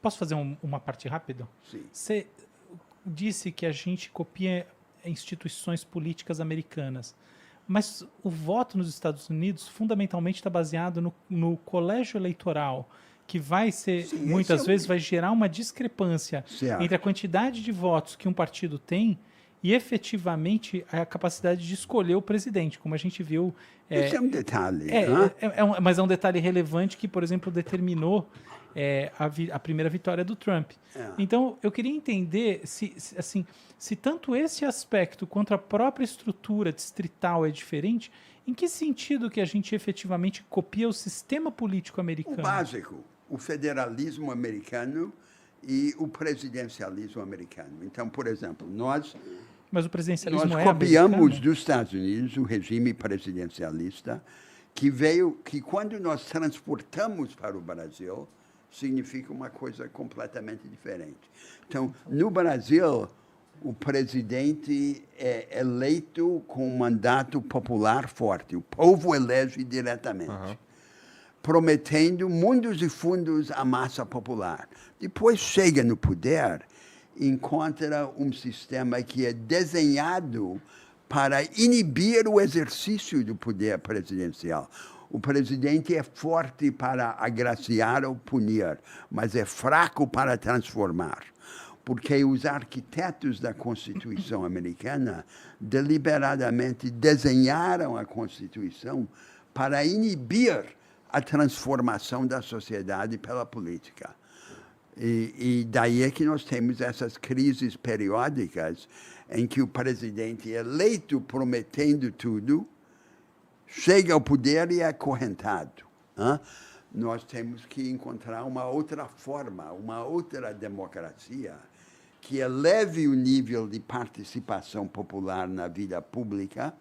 Posso fazer uma parte rápida? Sim. Você disse que a gente copia instituições políticas americanas, mas o voto nos Estados Unidos fundamentalmente está baseado no colégio eleitoral, que vai ser, Sim, esse é muitas vezes, vai gerar uma discrepância entre a certo. quantidade de votos que um partido tem e efetivamente a capacidade de escolher o presidente, como a gente viu. Esse é um detalhe. Hã? Mas é um detalhe relevante que, por exemplo, determinou a primeira vitória do Trump. É. Então, eu queria entender assim, se tanto esse aspecto quanto a própria estrutura distrital é diferente, em que sentido que a gente efetivamente copia o sistema político O americano? básico, o federalismo americano e o presidencialismo americano. Então, por exemplo, nós Mas o presidencialismo é copiamos americano? dos Estados Unidos o regime presidencialista que quando nós transportamos para o Brasil, significa uma coisa completamente diferente. Então, no Brasil, o presidente é eleito com um mandato popular forte. O povo elege diretamente, prometendo mundos e fundos à massa popular. Depois chega no poder, encontra um sistema que é desenhado para inibir o exercício do poder presidencial. O presidente é forte para agraciar ou punir, mas é fraco para transformar. Porque os arquitetos da Constituição americana deliberadamente desenharam a Constituição para inibir a transformação da sociedade pela política. E daí é que nós temos essas crises periódicas em que o presidente é eleito prometendo tudo, chega ao poder e é acorrentado. Nós temos que encontrar uma outra forma, uma outra democracia que eleve o nível de participação popular na vida pública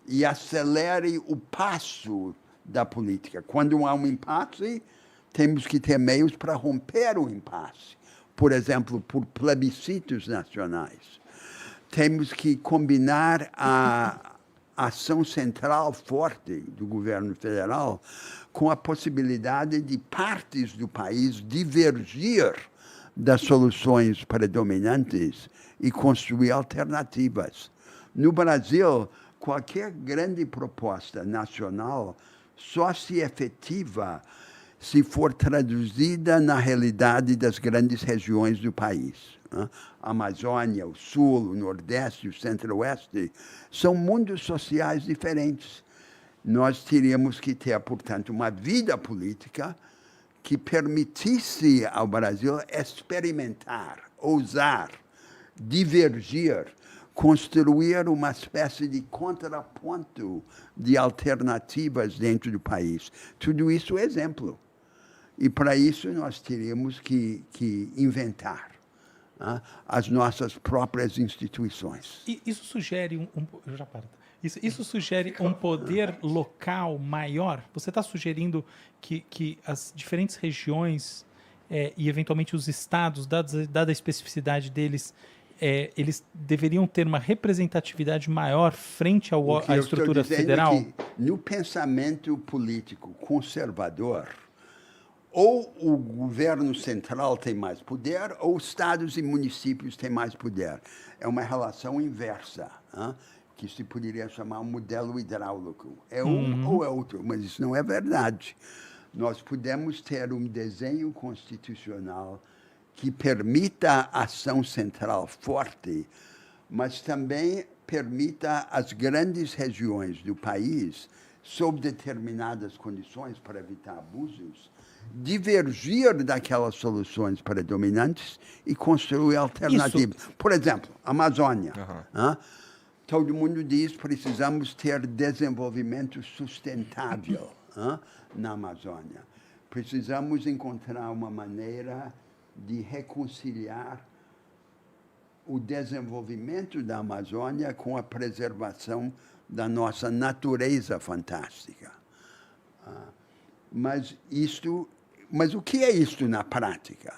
e acelere o passo da política. Quando há um impasse, temos que ter meios para romper o impasse. Por exemplo, por plebiscitos nacionais. Temos que combinar a ação central forte do governo federal com a possibilidade de partes do país divergir das soluções predominantes e construir alternativas. No Brasil, qualquer grande proposta nacional só se efetiva se for traduzida na realidade das grandes regiões do país. A Amazônia, o Sul, o Nordeste, o Centro-Oeste, são mundos sociais diferentes. Nós teríamos que ter, portanto, uma vida política que permitisse ao Brasil experimentar, ousar, divergir, construir uma espécie de contraponto de alternativas dentro do país. Tudo isso é exemplo. E para isso nós teríamos que inventar as nossas próprias instituições. E isso sugere eu já paro. Isso sugere um poder local maior? Você está sugerindo que as diferentes regiões e, eventualmente, os estados, dada a especificidade deles, eles deveriam ter uma representatividade maior frente à estrutura federal? É que, no pensamento político conservador, ou o governo central tem mais poder, ou estados e municípios têm mais poder. É uma relação inversa, que se poderia chamar um modelo hidráulico. É um ou é outro, mas isso não é verdade. Nós podemos ter um desenho constitucional que permita a ação central forte, mas também permita às grandes regiões do país, sob determinadas condições para evitar abusos, divergir daquelas soluções predominantes e construir alternativas. Por exemplo, Amazônia. Todo mundo diz que precisamos ter desenvolvimento sustentável na Amazônia. Precisamos encontrar uma maneira de reconciliar o desenvolvimento da Amazônia com a preservação da nossa natureza fantástica. Mas o que é isto na prática?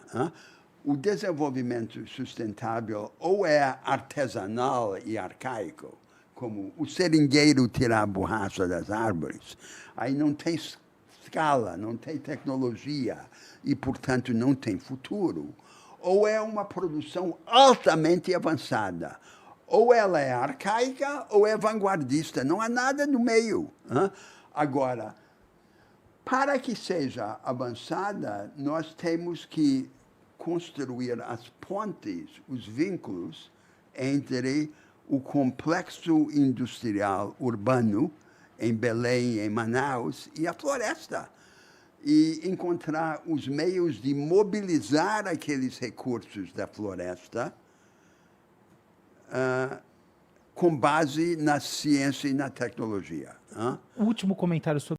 O desenvolvimento sustentável ou é artesanal e arcaico, como o seringueiro tirar a borracha das árvores, aí não tem escala, não tem tecnologia e, portanto, não tem futuro, ou é uma produção altamente avançada. Ou ela é arcaica ou é vanguardista. Não há nada no meio. Agora, para que seja avançada, nós temos que construir as pontes, os vínculos entre o complexo industrial urbano em Belém, em Manaus, e a floresta. E encontrar os meios de mobilizar aqueles recursos da floresta com base na ciência e na tecnologia. O último comentário sobre